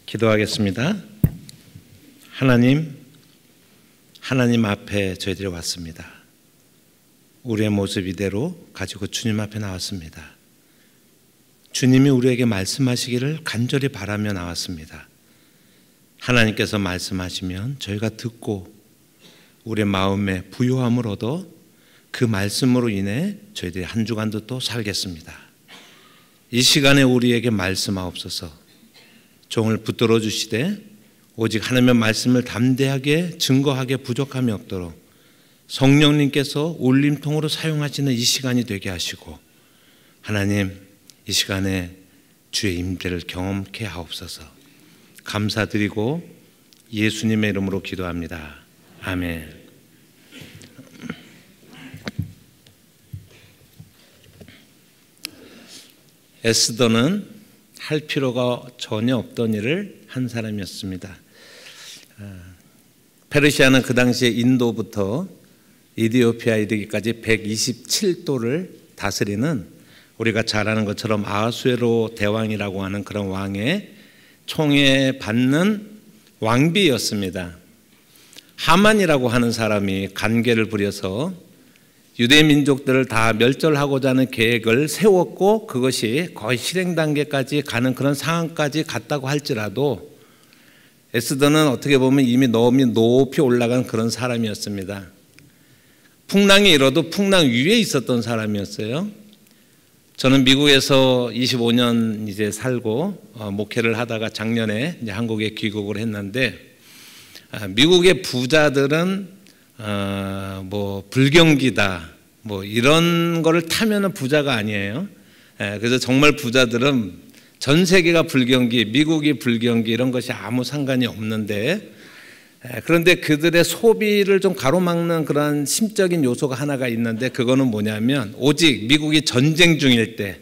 기도하겠습니다. 하나님 앞에 저희들이 왔습니다. 우리의 모습 이대로 가지고 주님 앞에 나왔습니다. 주님이 우리에게 말씀하시기를 간절히 바라며 나왔습니다. 하나님께서 말씀하시면 저희가 듣고 우리의 마음에 부요함을 얻어 그 말씀으로 인해 저희들이 한 주간도 또 살겠습니다. 이 시간에 우리에게 말씀하옵소서. 종을 붙들어 주시되 오직 하나님의 말씀을 담대하게 증거하게 부족함이 없도록 성령님께서 울림통으로 사용하시는 이 시간이 되게 하시고, 하나님 이 시간에 주의 임재를 경험케 하옵소서. 감사드리고 예수님의 이름으로 기도합니다. 아멘. 에스더는 할 필요가 전혀 없던 일을 한 사람이었습니다. 페르시아는 그 당시에 인도부터 이디오피아에 이르기까지 127도를 다스리는, 우리가 잘 아는 것처럼 아하수에로 대왕이라고 하는 그런 왕의 총애받는 왕비였습니다. 하만이라고 하는 사람이 간계를 부려서 유대 민족들을 다 멸절하고자 하는 계획을 세웠고, 그것이 거의 실행 단계까지 가는 그런 상황까지 갔다고 할지라도 에스더는 어떻게 보면 이미 너무 높이 올라간 그런 사람이었습니다. 풍랑이 일어도 풍랑 위에 있었던 사람이었어요. 저는 미국에서 25년 이제 살고 목회를 하다가 작년에 이제 한국에 귀국을 했는데, 미국의 부자들은 불경기다 이런 거를 타면은 부자가 아니에요. 그래서 정말 부자들은 전 세계가 불경기, 미국이 불경기 이런 것이 아무 상관이 없는데, 그런데 그들의 소비를 좀 가로막는 그런 심적인 요소가 하나가 있는데, 그거는 뭐냐면 오직 미국이 전쟁 중일 때,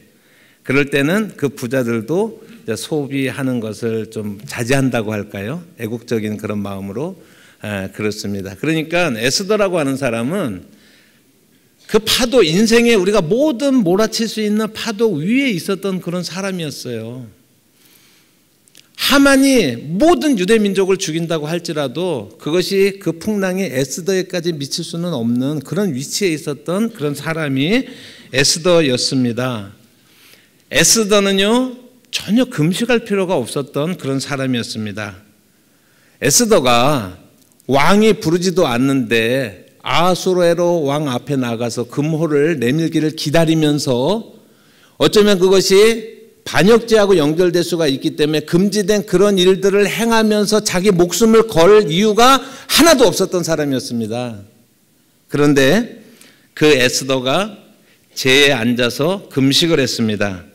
그럴 때는 그 부자들도 소비하는 것을 좀 자제한다고 할까요? 애국적인 그런 마음으로 그렇습니다. 그러니까 에스더라고 하는 사람은 그 파도, 인생에 우리가 모든 몰아칠 수 있는 파도 위에 있었던 그런 사람이었어요. 하만이 모든 유대 민족을 죽인다고 할지라도 그것이 그 풍랑이 에스더에까지 미칠 수는 없는 그런 위치에 있었던 그런 사람이 에스더였습니다. 에스더는요 전혀 금식할 필요가 없었던 그런 사람이었습니다. 에스더가 왕이 부르지도 않는데 아하수에로 왕 앞에 나가서 금호를 내밀기를 기다리면서, 어쩌면 그것이 반역죄하고 연결될 수가 있기 때문에 금지된 그런 일들을 행하면서 자기 목숨을 걸 이유가 하나도 없었던 사람이었습니다. 그런데 그 에스더가 제에 앉아서 금식을 했습니다.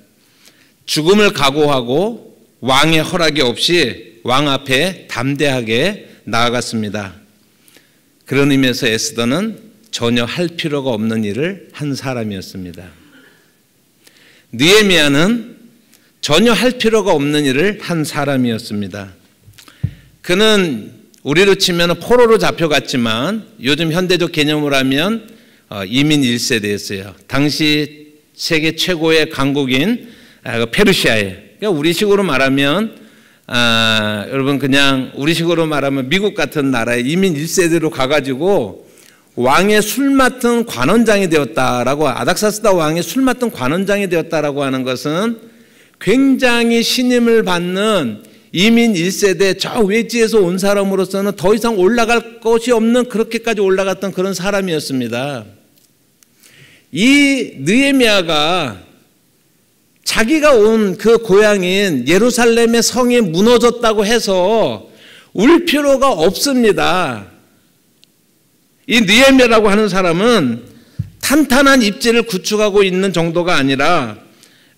죽음을 각오하고 왕의 허락이 없이 왕 앞에 담대하게 나아갔습니다. 그런 의미에서 에스더는 전혀 할 필요가 없는 일을 한 사람이었습니다. 느헤미야는 전혀 할 필요가 없는 일을 한 사람이었습니다. 그는 우리로 치면 포로로 잡혀갔지만 요즘 현대적 개념으로 하면 이민 1세대였어요. 당시 세계 최고의 강국인 페르시아에, 그러니까 우리식으로 말하면 여러분 그냥 우리식으로 말하면 미국 같은 나라에 이민 1세대로 가가지고 왕의 술 맡은 관원장이 되었다라고, 아닥사스다 왕의 술 맡은 관원장이 되었다라고 하는 것은 굉장히 신임을 받는 이민 1세대 저 외지에서 온 사람으로서는 더 이상 올라갈 것이 없는, 그렇게까지 올라갔던 그런 사람이었습니다. 이 느헤미야가 자기가 온 그 고향인 예루살렘의 성이 무너졌다고 해서 울 필요가 없습니다. 이 느헤미야라고 하는 사람은 탄탄한 입지를 구축하고 있는 정도가 아니라,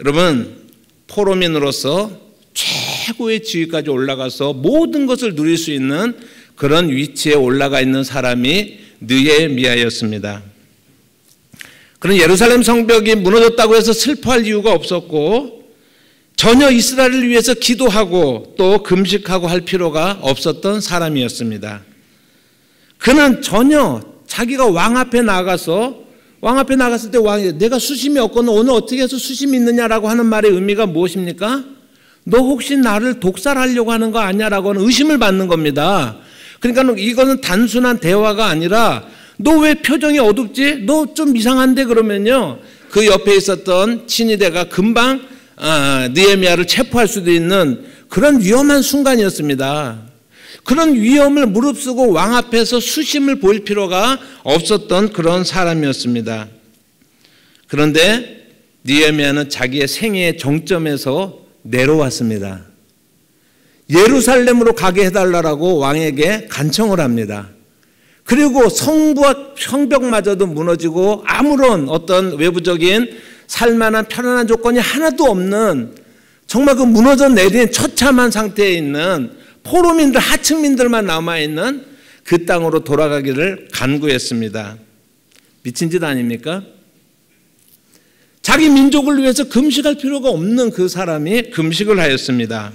여러분 포로민으로서 최고의 지위까지 올라가서 모든 것을 누릴 수 있는 그런 위치에 올라가 있는 사람이 느헤미야였습니다. 그런 예루살렘 성벽이 무너졌다고 해서 슬퍼할 이유가 없었고, 전혀 이스라엘을 위해서 기도하고 또 금식하고 할 필요가 없었던 사람이었습니다. 그는 전혀 자기가 왕 앞에 나가서, 왕 앞에 나갔을 때 왕이 내가 수심이 없거든 오늘 어떻게 해서 수심이 있느냐라고 하는 말의 의미가 무엇입니까? 너 혹시 나를 독살하려고 하는 거 아니야라고 하는 의심을 받는 겁니다. 그러니까 이거는 단순한 대화가 아니라 너 왜 표정이 어둡지? 너 좀 이상한데? 그러면요, 그 옆에 있었던 친위대가 금방 느헤미야를 체포할 수도 있는 그런 위험한 순간이었습니다. 그런 위험을 무릅쓰고 왕 앞에서 수심을 보일 필요가 없었던 그런 사람이었습니다. 그런데 느헤미야는 자기의 생애의 정점에서 내려왔습니다. 예루살렘으로 가게 해달라고 왕에게 간청을 합니다. 그리고 성부와 성벽마저도 무너지고 아무런 어떤 외부적인 살만한 편안한 조건이 하나도 없는 정말 그 무너져 내린 처참한 상태에 있는 포로민들, 하층민들만 남아있는 그 땅으로 돌아가기를 간구했습니다. 미친 짓 아닙니까? 자기 민족을 위해서 금식할 필요가 없는 그 사람이 금식을 하였습니다.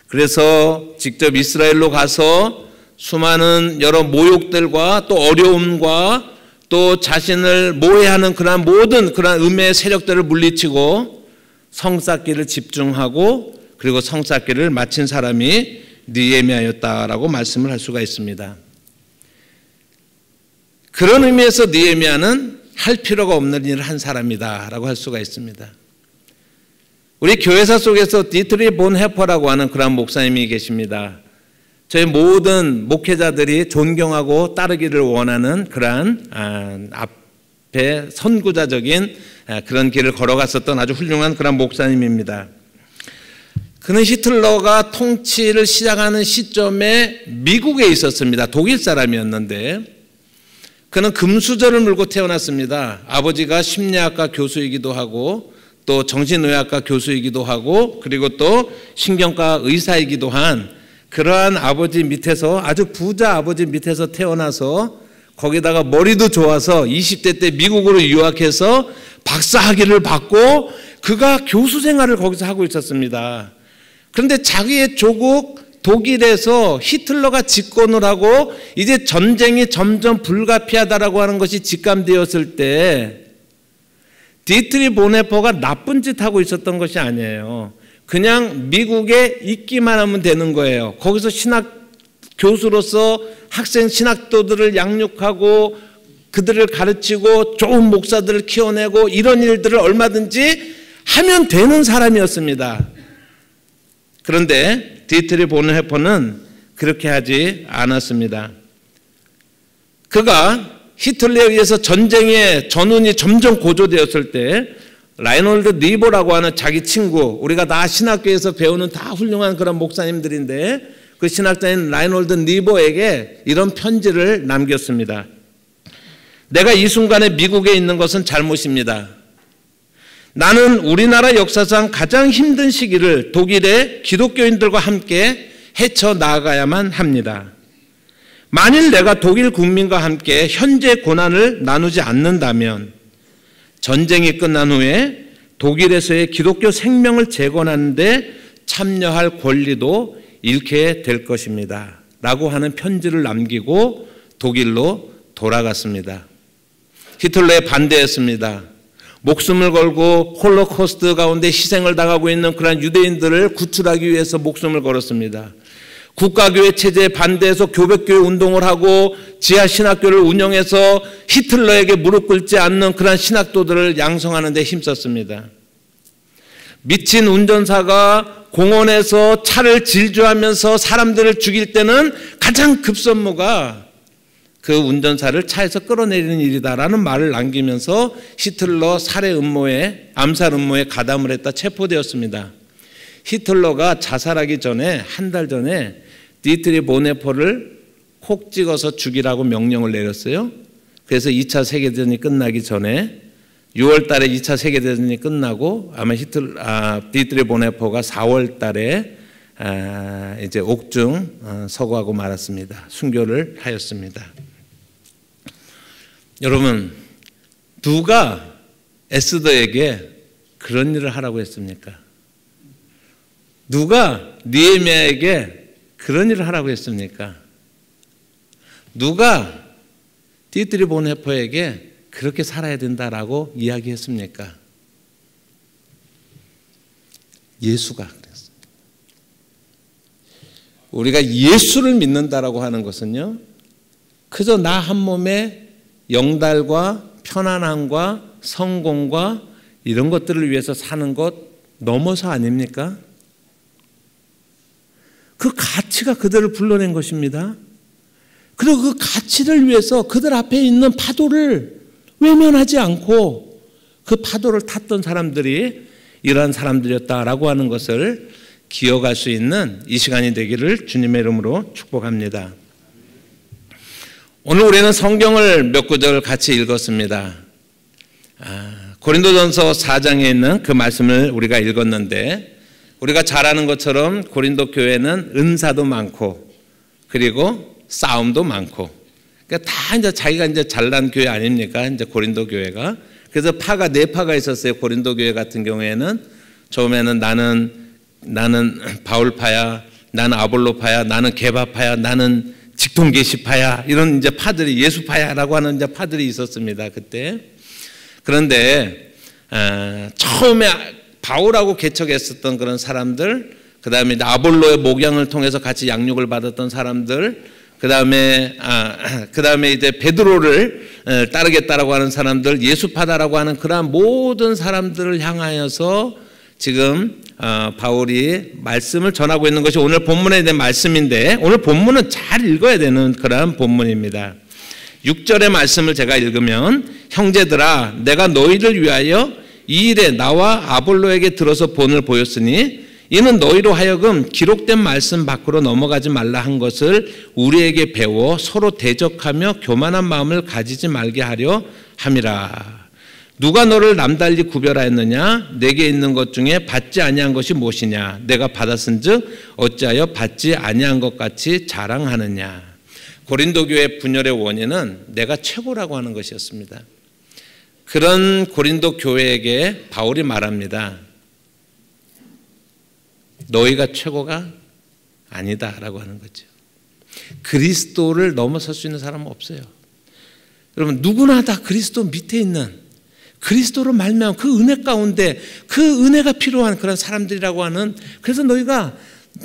그래서 직접 이스라엘로 가서 수많은 여러 모욕들과 또 어려움과 또 자신을 모해하는 그러한 모든 그러한 음의 세력들을 물리치고 성쌓기를 집중하고 그리고 성쌓기를 마친 사람이 느헤미야였다라고 말씀을 할 수가 있습니다. 그런 의미에서 느헤미야는 할 필요가 없는 일을 한 사람이다라고 할 수가 있습니다. 우리 교회사 속에서 디트리 본헤퍼라고 하는 그런 목사님이 계십니다. 저희 모든 목회자들이 존경하고 따르기를 원하는 그러한 앞에 선구자적인 그런 길을 걸어갔었던 아주 훌륭한 그런 목사님입니다. 그는 히틀러가 통치를 시작하는 시점에 미국에 있었습니다. 독일 사람이었는데 그는 금수저를 물고 태어났습니다. 아버지가 심리학과 교수이기도 하고 또 정신의학과 교수이기도 하고 그리고 또 신경과 의사이기도 한 그러한 아버지 밑에서 아주 부자 아버지 밑에서 태어나서 거기다가 머리도 좋아서 20대 때 미국으로 유학해서 박사학위를 받고 그가 교수 생활을 거기서 하고 있었습니다. 그런데 자기의 조국 독일에서 히틀러가 집권을 하고 이제 전쟁이 점점 불가피하다라고 하는 것이 직감되었을 때 디트리 본헤퍼가 나쁜 짓 하고 있었던 것이 아니에요. 그냥 미국에 있기만 하면 되는 거예요. 거기서 신학 교수로서 학생 신학도들을 양육하고 그들을 가르치고 좋은 목사들을 키워내고 이런 일들을 얼마든지 하면 되는 사람이었습니다. 그런데 디트리 본헤퍼는 그렇게 하지 않았습니다. 그가 히틀러에 의해서 전쟁의 전운이 점점 고조되었을 때 라이놀드 니보라고 하는 자기 친구, 우리가 다 신학교에서 배우는 다 훌륭한 그런 목사님들인데 그 신학자인 라이놀드 니보에게 이런 편지를 남겼습니다. 내가 이 순간에 미국에 있는 것은 잘못입니다. 나는 우리나라 역사상 가장 힘든 시기를 독일의 기독교인들과 함께 헤쳐나가야만 합니다. 만일 내가 독일 국민과 함께 현재 고난을 나누지 않는다면 전쟁이 끝난 후에 독일에서의 기독교 생명을 재건하는 데 참여할 권리도 잃게 될 것입니다. 라고 하는 편지를 남기고 독일로 돌아갔습니다. 히틀러에 반대했습니다. 목숨을 걸고 홀로코스트 가운데 희생을 당하고 있는 그런 유대인들을 구출하기 위해서 목숨을 걸었습니다. 국가교회 체제에 반대해서 교백교회 운동을 하고 지하신학교를 운영해서 히틀러에게 무릎 꿇지 않는 그런 신학도들을 양성하는 데 힘썼습니다. 미친 운전사가 공원에서 차를 질주하면서 사람들을 죽일 때는 가장 급선무가 그 운전사를 차에서 끌어내리는 일이다라는 말을 남기면서 히틀러 살해 음모에 암살 음모에 가담을 했다 체포되었습니다. 히틀러가 자살하기 전에 한 달 전에 디트리 본헤퍼를 콕 찍어서 죽이라고 명령을 내렸어요. 그래서 2차 세계대전이 끝나기 전에 6월 달에 2차 세계대전이 끝나고 아마 디트리 본헤퍼가 4월 달에 이제 옥중 서거하고 말았습니다. 순교를 하였습니다. 여러분, 누가 에스더에게 그런 일을 하라고 했습니까? 누가 느헤미야에게 그런 일을 하라고 했습니까? 누가 디트리 본헤퍼에게 그렇게 살아야 된다라고 이야기했습니까? 예수가 그랬습니다. 우리가 예수를 믿는다라고 하는 것은요, 그저 나 한 몸의 영달과 편안함과 성공과 이런 것들을 위해서 사는 것 넘어서 아닙니까? 그 가치가 그들을 불러낸 것입니다. 그리고 그 가치를 위해서 그들 앞에 있는 파도를 외면하지 않고 그 파도를 탔던 사람들이 이러한 사람들이었다라고 하는 것을 기억할 수 있는 이 시간이 되기를 주님의 이름으로 축복합니다. 오늘 우리는 성경을 몇 구절 같이 읽었습니다. 고린도전서 4장에 있는 그 말씀을 우리가 읽었는데, 우리가 잘 아는 것처럼 고린도 교회는 은사도 많고 그리고 싸움도 많고, 그러니까 다 이제 자기가 이제 잘난 교회 아닙니까? 이제 고린도 교회가. 그래서 파가 4파가 있었어요. 고린도 교회 같은 경우에는 처음에는 나는 바울파야, 나는 아볼로파야, 나는 게바파야, 나는 직통계시파야, 이런 이제 파들이, 예수파야라고 하는 이제 파들이 있었습니다, 그때. 그런데 처음에 바울하고 개척했었던 그런 사람들, 그 다음에 아볼로의 목양을 통해서 같이 양육을 받았던 사람들, 그 다음에 이제 베드로를 따르겠다라고 하는 사람들, 예수파다라고 하는 그러한 모든 사람들을 향하여서 지금 바울이 말씀을 전하고 있는 것이 오늘 본문에 대한 말씀인데, 오늘 본문은 잘 읽어야 되는 그러한 본문입니다. 6절의 말씀을 제가 읽으면, 형제들아 내가 너희를 위하여 이 일에 나와 아볼로에게 들어서 본을 보였으니 이는 너희로 하여금 기록된 말씀 밖으로 넘어가지 말라 한 것을 우리에게 배워 서로 대적하며 교만한 마음을 가지지 말게 하려 함이라. 누가 너를 남달리 구별하였느냐? 내게 있는 것 중에 받지 아니한 것이 무엇이냐? 내가 받았은즉 어찌하여 받지 아니한 것 같이 자랑하느냐? 고린도 교회 분열의 원인은 내가 최고라고 하는 것이었습니다. 그런 고린도 교회에게 바울이 말합니다. 너희가 최고가 아니다라고 하는 거죠. 그리스도를 넘어설 수 있는 사람은 없어요. 여러분, 누구나 다 그리스도 밑에 있는, 그리스도로 말미암아 그 은혜 가운데 그 은혜가 필요한 그런 사람들이라고 하는, 그래서 너희가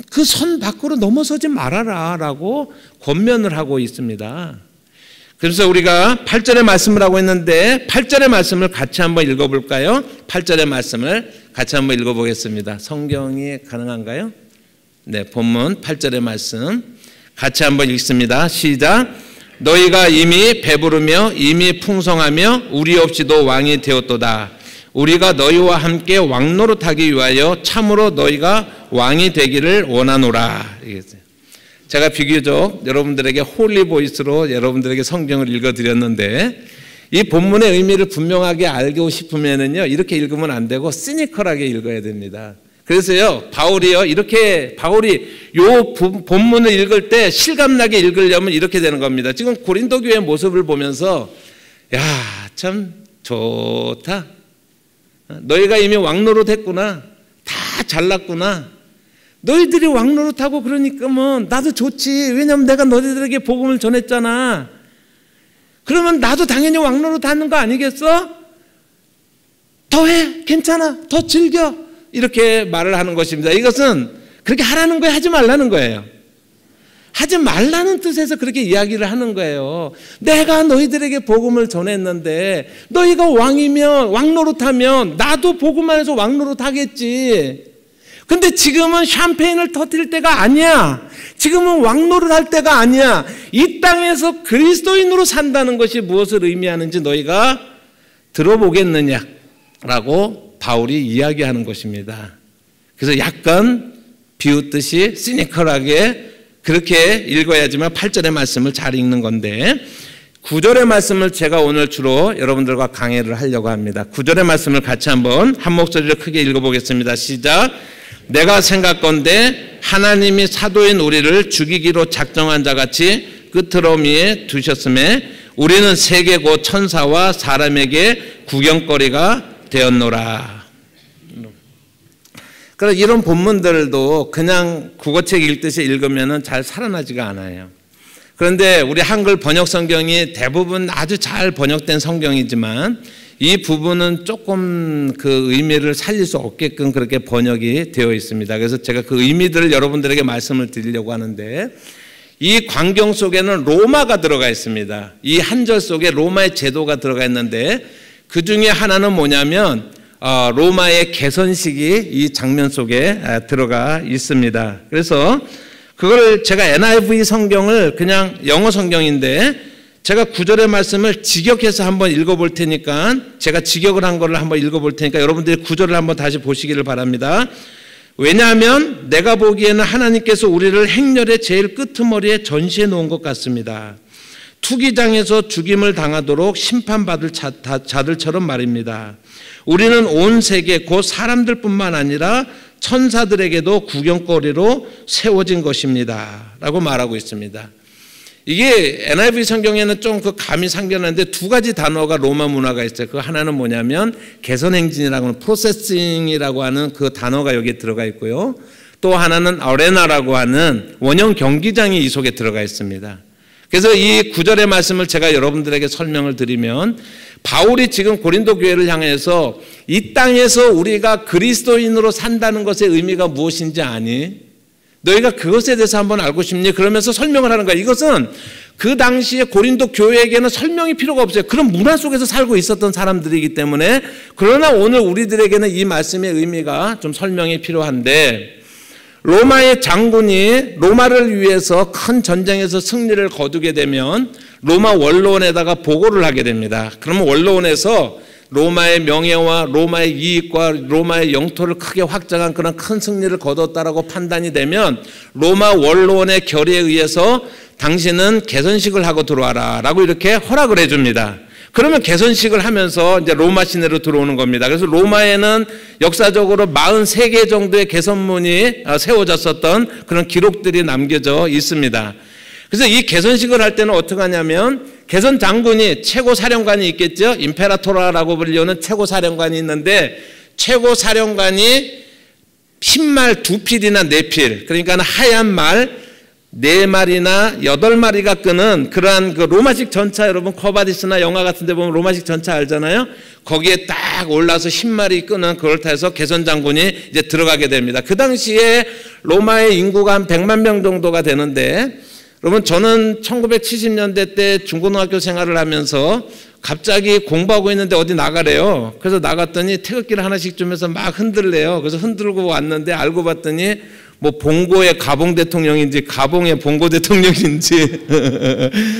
그 선 밖으로 넘어서지 말아라 라고 권면을 하고 있습니다. 그래서 우리가 8절의 말씀을 하고 있는데 8절의 말씀을 같이 한번 읽어볼까요? 8절의 말씀을 같이 한번 읽어보겠습니다. 성경이 가능한가요? 네, 본문 8절의 말씀 같이 한번 읽습니다. 시작. 너희가 이미 배부르며 이미 풍성하며 우리 없이도 왕이 되었도다. 우리가 너희와 함께 왕노릇하기 위하여 참으로 너희가 왕이 되기를 원하노라. 제가 비교적 여러분들에게 홀리 보이스로 여러분들에게 성경을 읽어드렸는데, 이 본문의 의미를 분명하게 알고 싶으면은요, 이렇게 읽으면 안 되고 시니컬하게 읽어야 됩니다. 그래서요, 바울이 요 본문을 읽을 때 실감나게 읽으려면 이렇게 되는 겁니다. 지금 고린도 교회의 모습을 보면서, 야, 참 좋다. 너희가 이미 왕노릇 했구나. 다 잘났구나. 너희들이 왕노릇하고 그러니까 뭐 나도 좋지. 왜냐면 내가 너희들에게 복음을 전했잖아. 그러면 나도 당연히 왕노릇 하는 거 아니겠어? 더 해. 괜찮아. 더 즐겨. 이렇게 말을 하는 것입니다. 이것은 그렇게 하라는 거예요? 하지 말라는 거예요? 하지 말라는 뜻에서 그렇게 이야기를 하는 거예요. 내가 너희들에게 복음을 전했는데 너희가 왕노릇하면 나도 복음 안에서 왕노릇하겠지. 근데 지금은 샴페인을 터뜨릴 때가 아니야. 지금은 왕노릇 할 때가 아니야. 이 땅에서 그리스도인으로 산다는 것이 무엇을 의미하는지 너희가 들어보겠느냐라고 바울이 이야기하는 것입니다. 그래서 약간 비웃듯이 시니컬하게 그렇게 읽어야지만 8절의 말씀을 잘 읽는 건데, 9절의 말씀을 제가 오늘 주로 여러분들과 강해를 하려고 합니다. 9절의 말씀을 같이 한번 한 목소리로 크게 읽어보겠습니다. 시작. 내가 생각건대 하나님이 사도인 우리를 죽이기로 작정한 자같이 끝으로미에 두셨음에 우리는 세계 곧 천사와 사람에게 구경거리가 되었노라. 그래서 이런 본문들도 그냥 국어책 읽듯이 읽으면 잘 살아나지가 않아요. 그런데 우리 한글 번역 성경이 대부분 아주 잘 번역된 성경이지만 이 부분은 조금 그 의미를 살릴 수 없게끔 그렇게 번역이 되어 있습니다. 그래서 제가 그 의미들을 여러분들에게 말씀을 드리려고 하는데, 이 광경 속에는 로마가 들어가 있습니다. 이 한 절 속에 로마의 제도가 들어가 있는데, 그 중에 하나는 뭐냐면 로마의 개선식이 이 장면 속에 들어가 있습니다. 그래서 그걸 제가 NIV 성경을 그냥 영어 성경인데 제가 구절의 말씀을 직역해서 한번 읽어볼 테니까, 제가 직역을 한 거를 한번 읽어볼 테니까 여러분들이 구절을 한번 다시 보시기를 바랍니다. 왜냐하면 내가 보기에는 하나님께서 우리를 행렬의 제일 끄트머리에 전시해 놓은 것 같습니다. 투기장에서 죽임을 당하도록 심판받을 자들처럼 말입니다. 우리는 온 세계 곧 사람들뿐만 아니라 천사들에게도 구경거리로 세워진 것입니다 라고 말하고 있습니다. 이게 NIV 성경에는 좀 그 감이 상견하는데 두 가지 단어가 로마 문화가 있어요. 그 하나는 뭐냐면 개선행진이라고 하는 프로세싱이라고 하는 그 단어가 여기에 들어가 있고요. 또 하나는 아레나라고 하는 원형 경기장이 이 속에 들어가 있습니다. 그래서 이 구절의 말씀을 제가 여러분들에게 설명을 드리면, 바울이 지금 고린도 교회를 향해서 이 땅에서 우리가 그리스도인으로 산다는 것의 의미가 무엇인지 아니? 너희가 그것에 대해서 한번 알고 싶니? 그러면서 설명을 하는 거야. 이것은 그 당시에 고린도 교회에게는 설명이 필요가 없어요. 그런 문화 속에서 살고 있었던 사람들이기 때문에. 그러나 오늘 우리들에게는 이 말씀의 의미가 좀 설명이 필요한데, 로마의 장군이 로마를 위해서 큰 전쟁에서 승리를 거두게 되면 로마 원로원에다가 보고를 하게 됩니다. 그러면 원로원에서 로마의 명예와 로마의 이익과 로마의 영토를 크게 확장한 그런 큰 승리를 거뒀다라고 판단이 되면 로마 원로원의 결의에 의해서 당신은 개선식을 하고 들어와라 라고 이렇게 허락을 해줍니다. 그러면 개선식을 하면서 이제 로마 시내로 들어오는 겁니다. 그래서 로마에는 역사적으로 43개 정도의 개선문이 세워졌었던 그런 기록들이 남겨져 있습니다. 그래서 이 개선식을 할 때는 어떻게 하냐면, 개선 장군이 최고 사령관이 있겠죠. 임페라토라라고 불리는 최고 사령관이 있는데, 최고 사령관이 흰말 2필이나 4필, 그러니까 하얀 말 4마리나 8마리가 끄는 그러한 그 로마식 전차, 여러분 커바디스나 영화 같은 데 보면 로마식 전차 알잖아요. 거기에 딱 올라서 10마리 끄는 그걸 타서 개선 장군이 이제 들어가게 됩니다. 그 당시에 로마의 인구가 한 100만 명 정도가 되는데, 여러분 저는 1970년대 때 중고등학교 생활을 하면서 갑자기 공부하고 있는데 어디 나가래요. 그래서 나갔더니 태극기를 하나씩 주면서 막 흔들래요. 그래서 흔들고 왔는데 알고 봤더니 뭐 봉고의 가봉 대통령인지 가봉의 봉고 대통령인지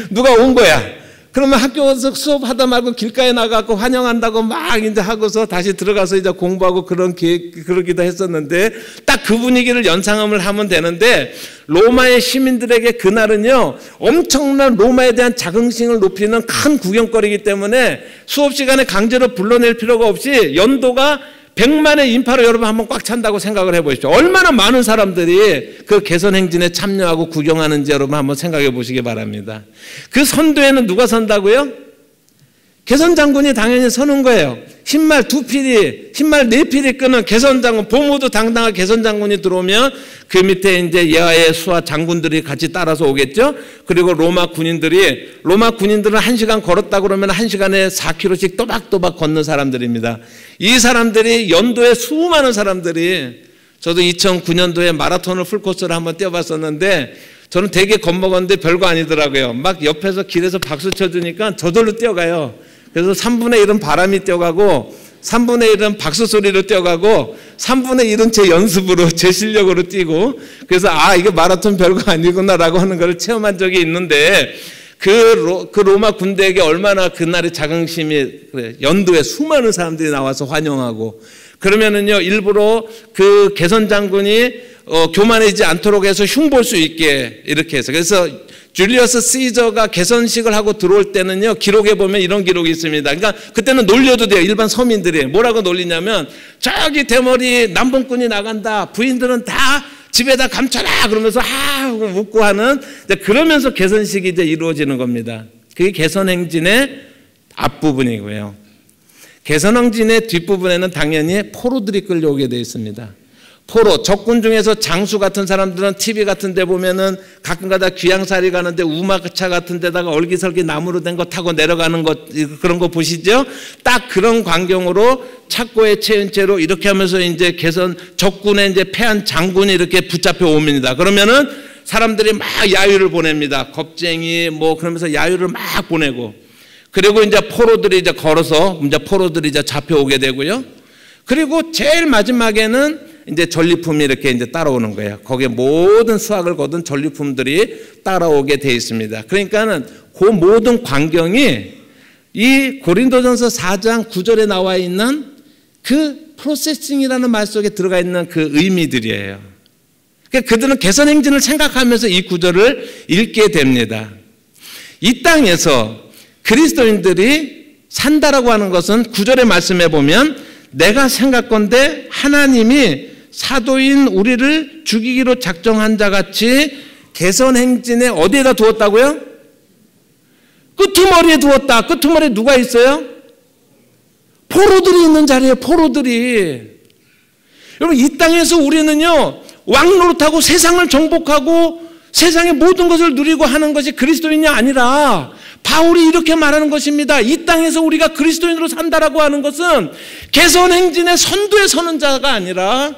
누가 온 거야. 그러면 학교에서 수업하다 말고 길가에 나가고 환영한다고 막 이제 하고서 다시 들어가서 이제 공부하고 그러기도 했었는데, 딱 그 분위기를 연상을 하면 되는데, 로마의 시민들에게 그날은요, 엄청난 로마에 대한 자긍심을 높이는 큰 구경거리이기 때문에 수업 시간에 강제로 불러낼 필요가 없이 연도가 100만의 인파로 여러분 한번 꽉 찬다고 생각을 해보십시오. 얼마나 많은 사람들이 그 개선 행진에 참여하고 구경하는지 여러분 한번 생각해 보시기 바랍니다. 그 선두에는 누가 선다고요? 개선 장군이 당연히 서는 거예요. 흰말 2필이, 흰말 4필이 끄는 개선 장군, 보모도 당당한 개선 장군이 들어오면 그 밑에 이제 예하의 수하 장군들이 같이 따라서 오겠죠. 그리고 로마 군인들은 1시간 걸었다 그러면 1시간에 4km씩 또박또박 걷는 사람들입니다. 이 사람들이 연도에 수많은 사람들이, 저도 2009년도에 마라톤을 풀코스를 한번 뛰어봤었는데 저는 되게 겁먹었는데 별거 아니더라고요. 막 옆에서 길에서 박수 쳐주니까 저절로 뛰어가요. 그래서 3분의 1은 바람이 뛰어가고 3분의 1은 박수 소리로 뛰어가고 3분의 1은 제 연습으로, 제 실력으로 뛰고, 그래서 이게 마라톤 별거 아니구나라고 하는 걸 체험한 적이 있는데, 그 로마 군대에게 얼마나 그날의 자긍심이, 연도에 수많은 사람들이 나와서 환영하고, 그러면은요 일부러 그 개선 장군이 교만해지지 않도록 해서 흉볼 수 있게 이렇게 해서, 그래서 줄리어스 시저가 개선식을 하고 들어올 때는요, 기록에 보면 이런 기록이 있습니다. 그러니까 그때는 놀려도 돼요. 일반 서민들이 뭐라고 놀리냐면, 저기 대머리 남봉꾼이 나간다, 부인들은 다 집에다 감춰라 그러면서 하고 웃고 하는, 그러면서 개선식이 이제 이루어지는 겁니다. 그게 개선행진의 앞부분이고요. 개선행진의 뒷부분에는 당연히 포로들이 끌려오게 되어 있습니다. 포로, 적군 중에서 장수 같은 사람들은 TV 같은 데 보면은 가끔가다 귀향살이 가는데 우마차 같은 데다가 얼기설기 나무로 된 거 타고 내려가는 것, 그런 거 보시죠? 딱 그런 광경으로 착고에 채운 채로 이렇게 하면서 이제 적군에 이제 패한 장군이 이렇게 붙잡혀 옵니다. 그러면은 사람들이 막 야유를 보냅니다. 겁쟁이 뭐 그러면서 야유를 막 보내고, 그리고 이제 포로들이 이제 걸어서 이제 포로들이 이제 잡혀오게 되고요. 그리고 제일 마지막에는 이제 전리품이 이렇게 이제 따라오는 거예요. 거기에 모든 수확을 거둔 전리품들이 따라오게 돼 있습니다. 그러니까는 그 모든 광경이 이 고린도전서 4장 9절에 나와 있는 그 프로세싱이라는 말 속에 들어가 있는 그 의미들이에요. 그러니까 그들은 개선 행진을 생각하면서 이 구절을 읽게 됩니다. 이 땅에서 그리스도인들이 산다라고 하는 것은 9절의 말씀에 보면 내가 생각건대 하나님이 사도인 우리를 죽이기로 작정한 자같이 개선 행진에 어디에다 두었다고요? 끄트머리에 두었다. 끄트머리에 누가 있어요? 포로들이 있는 자리에 포로들이. 여러분 이 땅에서 우리는요 왕노릇하고 세상을 정복하고 세상의 모든 것을 누리고 하는 것이 그리스도인이 아니라 바울이 이렇게 말하는 것입니다. 이 땅에서 우리가 그리스도인으로 산다라고 하는 것은 개선 행진의 선두에 서는 자가 아니라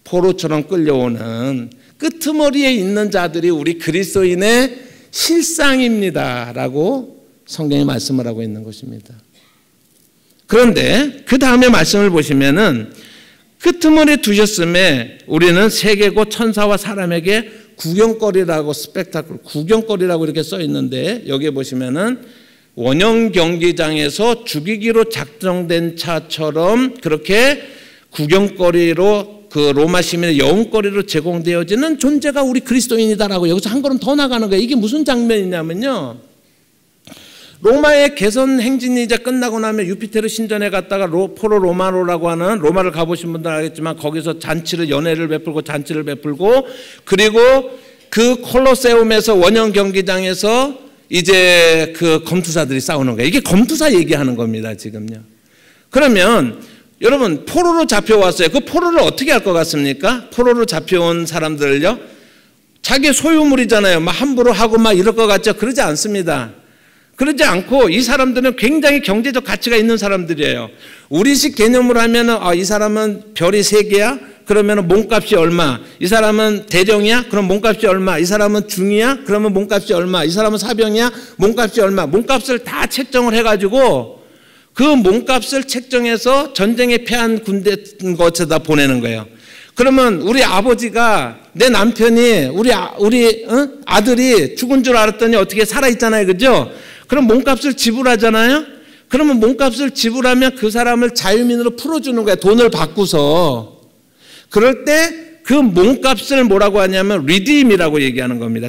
포로처럼 끌려오는 끄트머리에 있는 자들이 우리 그리스도인의 실상입니다 라고 성경이 말씀을 하고 있는 것입니다. 그런데 그 다음에 말씀을 보시면은 끄트머리에 두셨음에 우리는 세계고 천사와 사람에게 구경거리라고 스펙타클 구경거리라고 이렇게 써 있는데 여기에 보시면은 원형 경기장에서 죽이기로 작정된 차처럼 그렇게 구경거리로 그 로마 시민의 여운거리로 제공되어지는 존재가 우리 그리스도인이다라고 여기서 한 걸음 더 나가는 거예요. 이게 무슨 장면이냐면요. 로마의 개선 행진이 이제 끝나고 나면 유피테르 신전에 갔다가 포로 로마노라고 하는, 로마를 가보신 분들은 알겠지만 거기서 잔치를, 연회를 베풀고 잔치를 베풀고, 그리고 그 콜로세움에서 원형 경기장에서 이제 그 검투사들이 싸우는 거예요. 이게 검투사 얘기하는 겁니다 지금요. 그러면 여러분 포로로 잡혀왔어요. 그 포로를 어떻게 할 것 같습니까? 포로로 잡혀온 사람들을요, 자기 소유물이잖아요. 막 함부로 하고 막 이럴 것 같죠? 그러지 않습니다. 그러지 않고 이 사람들은 굉장히 경제적 가치가 있는 사람들이에요. 우리식 개념으로 하면은 이 사람은 별이 3개야? 그러면 몸값이 얼마? 이 사람은 대령이야? 그럼 몸값이 얼마? 이 사람은 중이야? 그러면 몸값이 얼마? 이 사람은 사병이야? 몸값이 얼마? 몸값을 다 책정을 해가지고 그 몸값을 책정해서 전쟁에 패한 군대 것에다 보내는 거예요. 그러면 우리 아버지가, 내 남편이 우리 아들이 죽은 줄 알았더니 어떻게 살아있잖아요. 그죠? 그럼 몸값을 지불하잖아요. 그러면 몸값을 지불하면 그 사람을 자유민으로 풀어주는 거예요. 돈을 받고서. 그럴 때 그 몸값을 뭐라고 하냐면 리딤이라고 얘기하는 겁니다.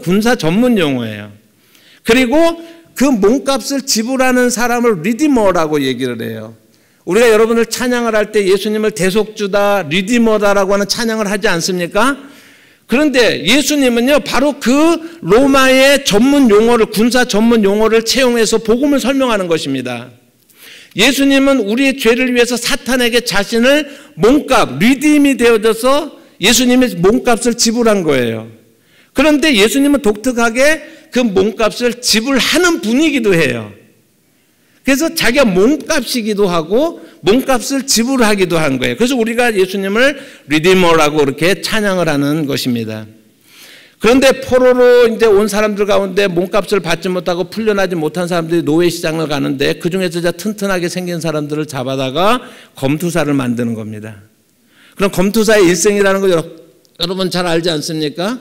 군사 전문 용어예요. 그리고 그 몸값을 지불하는 사람을 리디머라고 얘기를 해요. 우리가 여러분을 찬양을 할 때 예수님을 대속주다, 리디머다라고 하는 찬양을 하지 않습니까? 그런데 예수님은요 바로 그 로마의 전문 용어를, 군사 전문 용어를 채용해서 복음을 설명하는 것입니다. 예수님은 우리의 죄를 위해서 사탄에게 자신을 몸값, 리딤이 되어져서 예수님의 몸값을 지불한 거예요. 그런데 예수님은 독특하게 그 몸값을 지불하는 분이기도 해요. 그래서 자기가 몸값이기도 하고 몸값을 지불하기도 한 거예요. 그래서 우리가 예수님을 리디머라고 이렇게 찬양을 하는 것입니다. 그런데 포로로 이제 온 사람들 가운데 몸값을 받지 못하고 풀려나지 못한 사람들이 노예시장을 가는데 그 중에서 튼튼하게 생긴 사람들을 잡아다가 검투사를 만드는 겁니다. 그럼 검투사의 일생이라는 거 여러분 잘 알지 않습니까?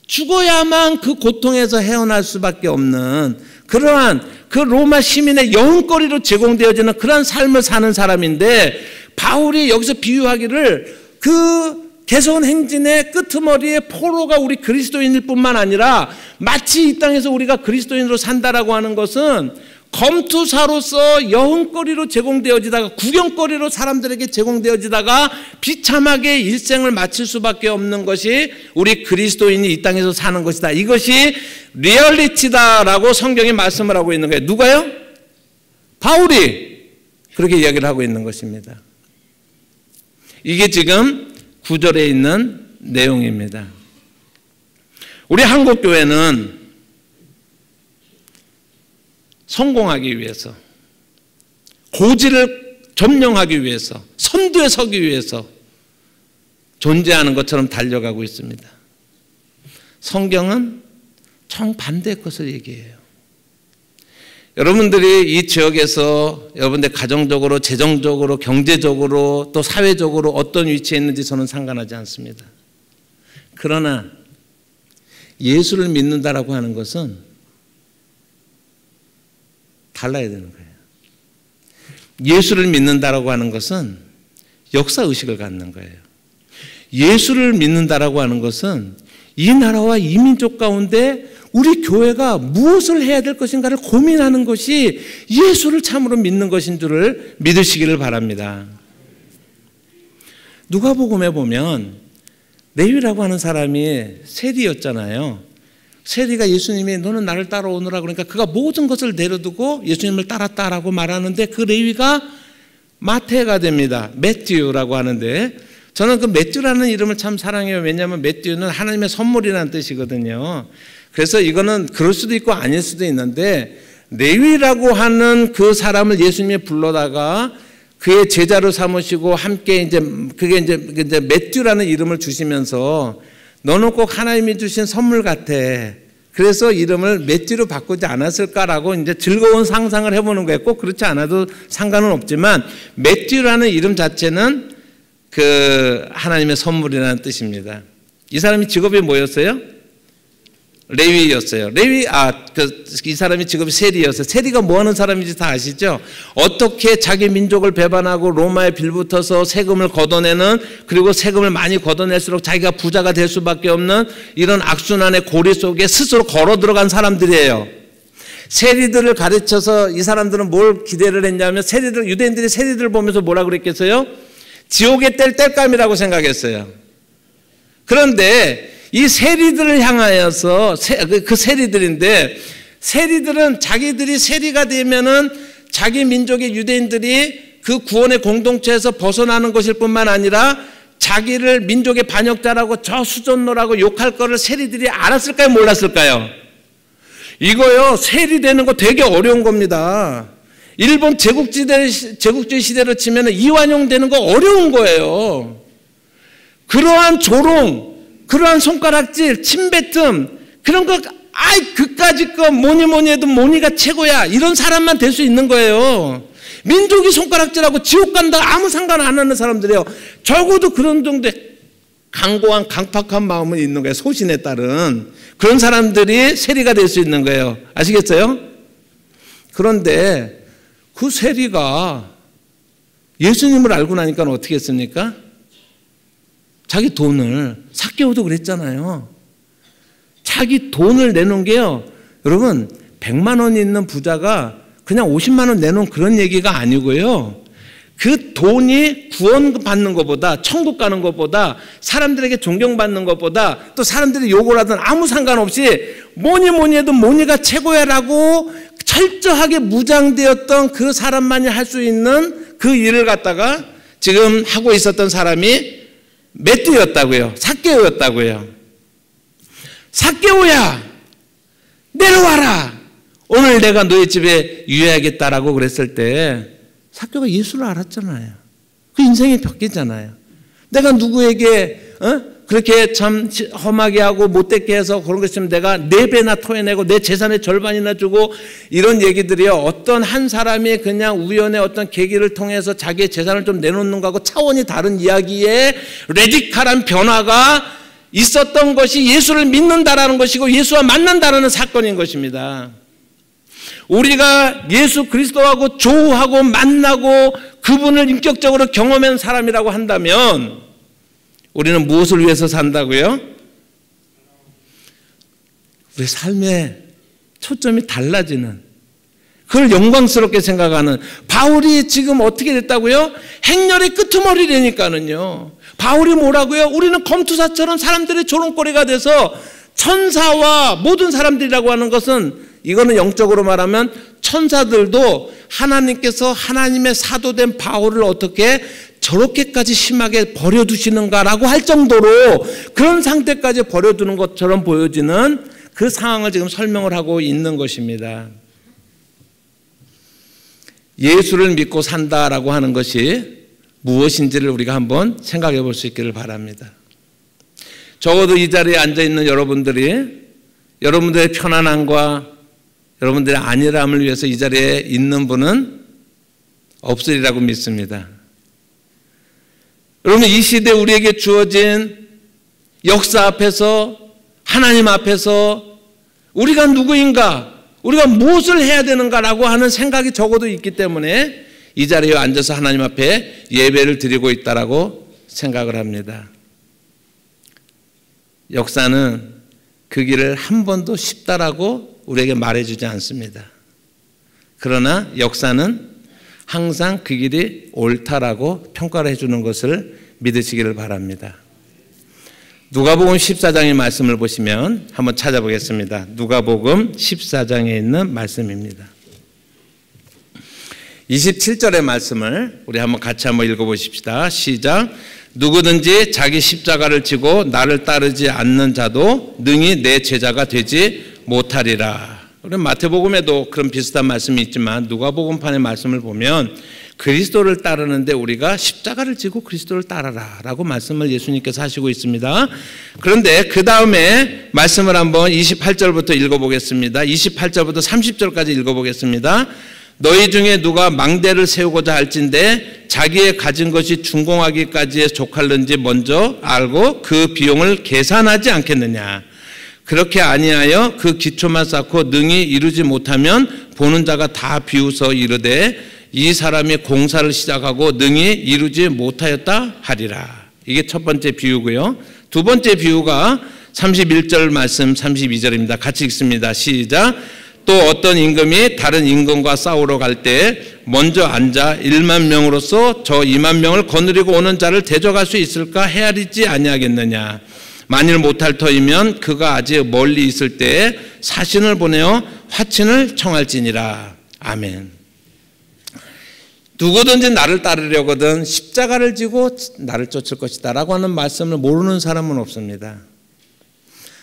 죽어야만 그 고통에서 헤어날 수밖에 없는 그러한 그 로마 시민의 여운거리로 제공되어지는 그러한 삶을 사는 사람인데, 바울이 여기서 비유하기를 그 개선 행진의 끄트머리에 포로가 우리 그리스도인일 뿐만 아니라 마치 이 땅에서 우리가 그리스도인으로 산다라고 하는 것은 검투사로서 여운거리로 제공되어지다가, 구경거리로 사람들에게 제공되어지다가 비참하게 일생을 마칠 수밖에 없는 것이 우리 그리스도인이 이 땅에서 사는 것이다. 이것이 리얼리티다라고 성경이 말씀을 하고 있는 거예요. 누가요? 바울이 그렇게 이야기를 하고 있는 것입니다. 이게 지금 9절에 있는 내용입니다. 우리 한국교회는 성공하기 위해서, 고지를 점령하기 위해서, 선두에 서기 위해서 존재하는 것처럼 달려가고 있습니다. 성경은 정반대의 것을 얘기해요. 여러분들이 이 지역에서 여러분들 가정적으로, 재정적으로, 경제적으로 또 사회적으로 어떤 위치에 있는지 저는 상관하지 않습니다. 그러나 예수를 믿는다라고 하는 것은 달라야 되는 거예요. 예수를 믿는다라고 하는 것은 역사의식을 갖는 거예요. 예수를 믿는다라고 하는 것은 이 나라와 이 민족 가운데 우리 교회가 무엇을 해야 될 것인가를 고민하는 것이 예수를 참으로 믿는 것인 줄을 믿으시기를 바랍니다. 누가복음에 보면 레위라고 하는 사람이 세리였잖아요. 세리가 예수님이 너는 나를 따라오너라 그러니까 그가 모든 것을 내려두고 예수님을 따랐다라고 말하는데 그 레위가 마태가 됩니다. 매튜라고 하는데 저는 그 매튜라는 이름을 참 사랑해요. 왜냐하면 매튜는 하나님의 선물이라는 뜻이거든요. 그래서 이거는 그럴 수도 있고 아닐 수도 있는데 레위라고 하는 그 사람을 예수님이 불러다가 그의 제자로 삼으시고 함께 그게 이제 매튜라는 이름을 주시면서 너는 꼭 하나님이 주신 선물 같아. 그래서 이름을 매튜로 바꾸지 않았을까라고 이제 즐거운 상상을 해보는 거예요. 꼭 그렇지 않아도 상관은 없지만 매튜라는 이름 자체는 그 하나님의 선물이라는 뜻입니다. 이 사람이 직업이 뭐였어요? 레위였어요. 이 사람이 직업이 세리였어요. 세리가 뭐 하는 사람인지 다 아시죠? 어떻게 자기 민족을 배반하고 로마에 빌붙어서 세금을 걷어내는, 그리고 세금을 많이 걷어낼수록 자기가 부자가 될 수밖에 없는 이런 악순환의 고리 속에 스스로 걸어 들어간 사람들이에요. 세리들을 가르쳐서 이 사람들은 뭘 기대를 했냐면 유대인들이 세리들을 보면서 뭐라 그랬겠어요? 지옥의 땔감이라고 생각했어요. 그런데 이 세리들을 향하여서 그 세리들인데 세리들은 자기들이 세리가 되면은 자기 민족의 유대인들이 그 구원의 공동체에서 벗어나는 것일 뿐만 아니라 자기를 민족의 반역자라고 저 수존노라고 욕할 거를 세리들이 알았을까요? 몰랐을까요? 이거요, 세리되는 거 되게 어려운 겁니다. 일본 제국주의 시대로 치면 이완용 되는 거 어려운 거예요. 그러한 조롱, 그러한 손가락질, 침뱉음, 그런 거, 그까짓 거 뭐니 해도 뭐니가 최고야. 이런 사람만 될 수 있는 거예요. 민족이 손가락질하고 지옥 간다 아무 상관 안 하는 사람들이에요. 적어도 그런 정도의 강고한 강팍한 마음은 있는 거예요. 소신에 따른. 그런 사람들이 세리가 될 수 있는 거예요. 아시겠어요? 그런데 그 세리가 예수님을 알고 나니까 어떻게 했습니까? 자기 돈을, 삭개오도 그랬잖아요. 자기 돈을 내놓은 게요, 여러분 100만 원이 있는 부자가 그냥 50만 원 내놓은 그런 얘기가 아니고요, 그 돈이 구원받는 것보다, 천국 가는 것보다, 사람들에게 존경받는 것보다, 또 사람들이 욕을 하든 아무 상관없이 뭐니 해도 뭐니가 최고야라고 철저하게 무장되었던 그 사람만이 할 수 있는 그 일을 갖다가 지금 하고 있었던 사람이 매튜였다고요. 삭개오였다고요. 삭개오야, 내려와라. 오늘 내가 너희 집에 유해하겠다라고 그랬을 때 삭개오가 예수를 알았잖아요. 그 인생이 바뀌잖아요. 내가 누구에게 그렇게 참 험하게 하고 못되게 해서 그런 것 있으면 내가 4배나 토해내고 내 재산의 절반이나 주고, 이런 얘기들이요, 어떤 한 사람이 그냥 우연의 어떤 계기를 통해서 자기의 재산을 좀 내놓는 거하고 차원이 다른 이야기에 레디칼한 변화가 있었던 것이 예수를 믿는다라는 것이고 예수와 만난다라는 사건인 것입니다. 우리가 예수 그리스도하고 조우하고 만나고 그분을 인격적으로 경험한 사람이라고 한다면 우리는 무엇을 위해서 산다고요? 우리 삶의 초점이 달라지는, 그걸 영광스럽게 생각하는. 바울이 지금 어떻게 됐다고요? 행렬의 끄트머리라니까는요. 바울이 뭐라고요? 우리는 검투사처럼 사람들의 조롱거리가 돼서 천사와 모든 사람들이라고 하는 것은, 이거는 영적으로 말하면 천사들도 하나님께서 하나님의 사도된 바울을 어떻게 저렇게까지 심하게 버려두시는가라고 할 정도로 그런 상태까지 버려두는 것처럼 보여지는 그 상황을 지금 설명을 하고 있는 것입니다. 예수를 믿고 산다라고 하는 것이 무엇인지를 우리가 한번 생각해 볼 수 있기를 바랍니다. 적어도 이 자리에 앉아있는 여러분들이 여러분들의 편안함과 여러분들의 안일함을 위해서 이 자리에 있는 분은 없으리라고 믿습니다. 여러분, 이 시대에 우리에게 주어진 역사 앞에서, 하나님 앞에서 우리가 누구인가, 우리가 무엇을 해야 되는가라고 하는 생각이 적어도 있기 때문에 이 자리에 앉아서 하나님 앞에 예배를 드리고 있다라고 생각을 합니다. 역사는 그 길을 한 번도 쉽다라고 우리에게 말해주지 않습니다. 그러나 역사는 항상 그 길이 옳다라고 평가를 해주는 것을 믿으시기를 바랍니다. 누가복음 14장의 말씀을 보시면 한번 찾아보겠습니다. 누가복음 14장에 있는 말씀입니다. 27절의 말씀을 우리 한번 같이 한번 읽어보십시다. 시작. 누구든지 자기 십자가를 지고 나를 따르지 않는 자도 능히 내 제자가 되지 못하리라. 우리 마태복음에도 그런 비슷한 말씀이 있지만 누가복음판의 말씀을 보면 그리스도를 따르는데 우리가 십자가를 지고 그리스도를 따라라 라고 말씀을 예수님께서 하시고 있습니다. 그런데 그 다음에 말씀을 한번 28절부터 읽어보겠습니다. 28절부터 30절까지 읽어보겠습니다. 너희 중에 누가 망대를 세우고자 할진대 자기의 가진 것이 준공하기까지에 족할는지 먼저 알고 그 비용을 계산하지 않겠느냐. 그렇게 아니하여 그 기초만 쌓고 능히 이루지 못하면 보는 자가 다 비웃어 이르되 이 사람이 공사를 시작하고 능히 이루지 못하였다 하리라. 이게 첫 번째 비유고요. 두 번째 비유가 31절 말씀 32절입니다. 같이 읽습니다. 시작. 또 어떤 임금이 다른 임금과 싸우러 갈 때 먼저 앉아 1만 명으로서 저 2만 명을 거느리고 오는 자를 대적할 수 있을까 헤아리지 아니하겠느냐. 만일 못할 터이면 그가 아직 멀리 있을 때에 사신을 보내어 화친을 청할지니라. 아멘. 누구든지 나를 따르려거든 십자가를 지고 나를 쫓을 것이다 라고 하는 말씀을 모르는 사람은 없습니다.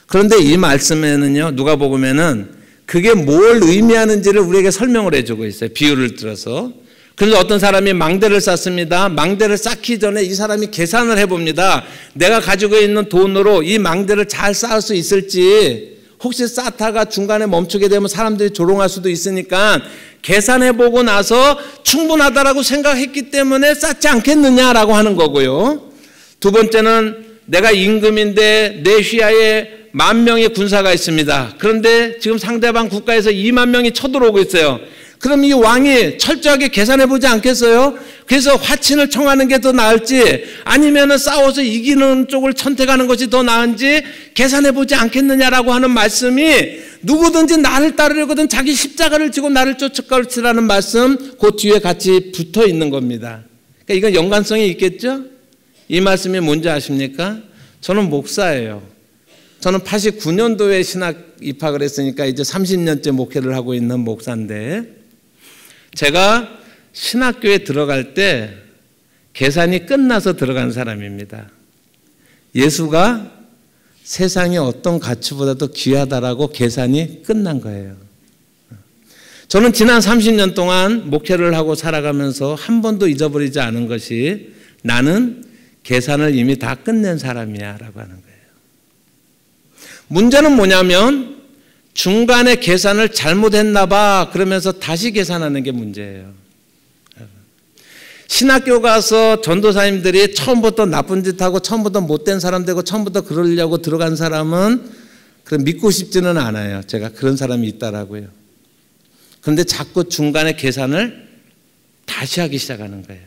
그런데 이 말씀에는요, 누가복음에는 그게 뭘 의미하는지를 우리에게 설명을 해주고 있어요. 비유를 들어서. 그래서 어떤 사람이 망대를 쌓습니다. 망대를 쌓기 전에 이 사람이 계산을 해봅니다. 내가 가지고 있는 돈으로 이 망대를 잘 쌓을 수 있을지, 혹시 쌓다가 중간에 멈추게 되면 사람들이 조롱할 수도 있으니까 계산해보고 나서 충분하다라고 생각했기 때문에 쌓지 않겠느냐라고 하는 거고요. 두 번째는 내가 임금인데 내 휘하에 10,000명의 군사가 있습니다. 그런데 지금 상대방 국가에서 2만 명이 쳐들어오고 있어요. 그럼 이 왕이 철저하게 계산해보지 않겠어요? 그래서 화친을 청하는 게 더 나을지 아니면 싸워서 이기는 쪽을 선택하는 것이 더 나은지 계산해보지 않겠느냐라고 하는 말씀이 누구든지 나를 따르려거든 자기 십자가를 지고 나를 쫓을 것이라는 말씀 그 뒤에 같이 붙어 있는 겁니다. 그러니까 이건 연관성이 있겠죠? 이 말씀이 뭔지 아십니까? 저는 목사예요. 저는 89년도에 신학 입학을 했으니까 이제 30년째 목회를 하고 있는 목사인데 제가 신학교에 들어갈 때 계산이 끝나서 들어간 사람입니다. 예수가 세상의 어떤 가치보다도 귀하다라고 계산이 끝난 거예요. 저는 지난 30년 동안 목회를 하고 살아가면서 한 번도 잊어버리지 않은 것이 나는 계산을 이미 다 끝낸 사람이야 라고 하는 거예요. 문제는 뭐냐면 중간에 계산을 잘못했나 봐 그러면서 다시 계산하는 게 문제예요. 신학교 가서 전도사님들이 처음부터 나쁜 짓하고 처음부터 못된 사람 되고 처음부터 그러려고 들어간 사람은 믿고 싶지는 않아요. 제가 그런 사람이 있다라고요. 그런데 자꾸 중간에 계산을 다시 하기 시작하는 거예요.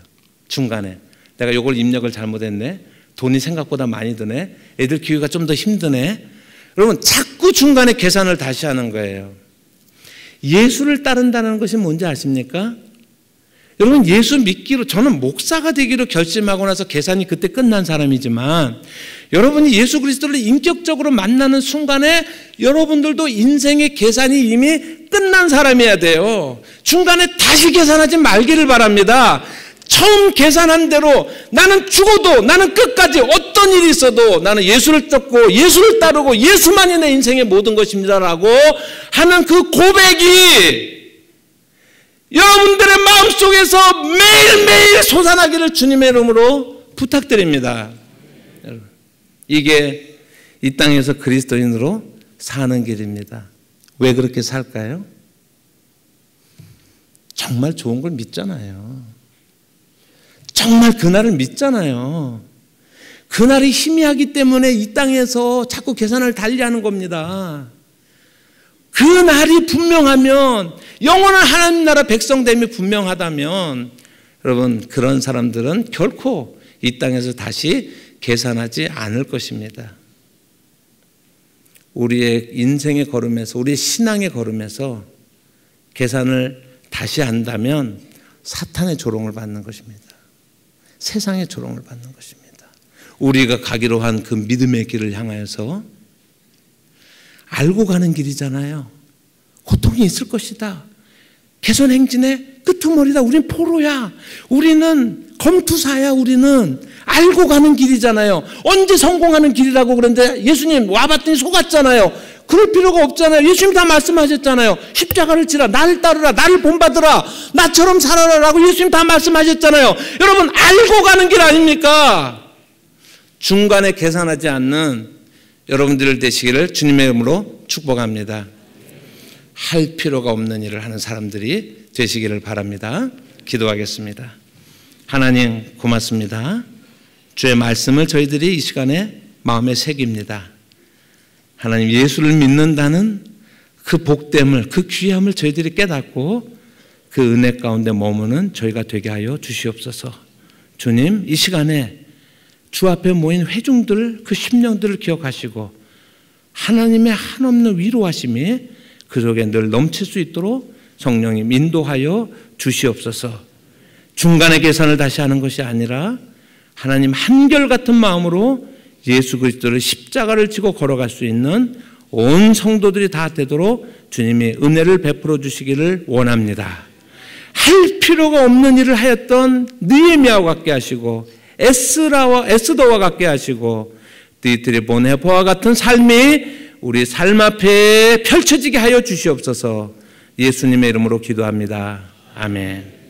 중간에 내가 이걸 입력을 잘못했네. 돈이 생각보다 많이 드네. 애들 기회가 좀 더 힘드네. 여러분 자꾸 중간에 계산을 다시 하는 거예요. 예수를 따른다는 것이 뭔지 아십니까? 여러분 예수 믿기로 저는 목사가 되기로 결심하고 나서 계산이 그때 끝난 사람이지만 여러분이 예수 그리스도를 인격적으로 만나는 순간에 여러분들도 인생의 계산이 이미 끝난 사람이어야 돼요. 중간에 다시 계산하지 말기를 바랍니다. 처음 계산한 대로 나는 죽어도 나는 끝까지 어떤 일이 있어도 나는 예수를 쫓고 예수를 따르고 예수만이 내 인생의 모든 것입니다라고 하는 그 고백이 여러분들의 마음속에서 매일매일 솟아나기를 주님의 이름으로 부탁드립니다. 이게 이 땅에서 그리스도인으로 사는 길입니다. 왜 그렇게 살까요? 정말 좋은 걸 믿잖아요. 정말 그날을 믿잖아요. 그날이 희미하기 때문에 이 땅에서 자꾸 계산을 달리하는 겁니다. 그날이 분명하면, 영원한 하나님 나라 백성됨이 분명하다면 여러분, 그런 사람들은 결코 이 땅에서 다시 계산하지 않을 것입니다. 우리의 인생의 걸음에서, 우리의 신앙의 걸음에서 계산을 다시 한다면 사탄의 조롱을 받는 것입니다. 세상의 조롱을 받는 것입니다. 우리가 가기로 한 그 믿음의 길을 향하여서 알고 가는 길이잖아요. 고통이 있을 것이다. 개선행진의 끄트머리다. 우린 포로야. 우리는 검투사야. 우리는 알고 가는 길이잖아요. 언제 성공하는 길이라고 그러는데 예수님 와봤더니 속았잖아요. 그럴 필요가 없잖아요. 예수님 다 말씀하셨잖아요. 십자가를 지라, 나를 따르라, 나를 본받으라, 나처럼 살아라 라고 예수님 다 말씀하셨잖아요. 여러분, 알고 가는 길 아닙니까? 중간에 계산하지 않는 여러분들 되시기를 주님의 이름으로 축복합니다. 할 필요가 없는 일을 하는 사람들이 되시기를 바랍니다. 기도하겠습니다. 하나님 고맙습니다. 주의 말씀을 저희들이 이 시간에 마음에 새깁니다. 하나님, 예수를 믿는다는 그 복됨을, 그 귀함을 저희들이 깨닫고 그 은혜 가운데 머무는 저희가 되게 하여 주시옵소서. 주님, 이 시간에 주 앞에 모인 회중들, 그 심령들을 기억하시고 하나님의 한없는 위로하심이 그 속에 늘 넘칠 수 있도록 성령님 인도하여 주시옵소서. 중간에 계산을 다시 하는 것이 아니라 하나님 한결같은 마음으로 예수 그리스도를 십자가를 지고 걸어갈 수 있는 온 성도들이 다 되도록 주님이 은혜를 베풀어 주시기를 원합니다. 할 필요가 없는 일을 하였던 느헤미야와 같게 하시고 에스더와 같게 하시고 디드리보네보와 같은 삶이 우리 삶 앞에 펼쳐지게 하여 주시옵소서. 예수님의 이름으로 기도합니다. 아멘.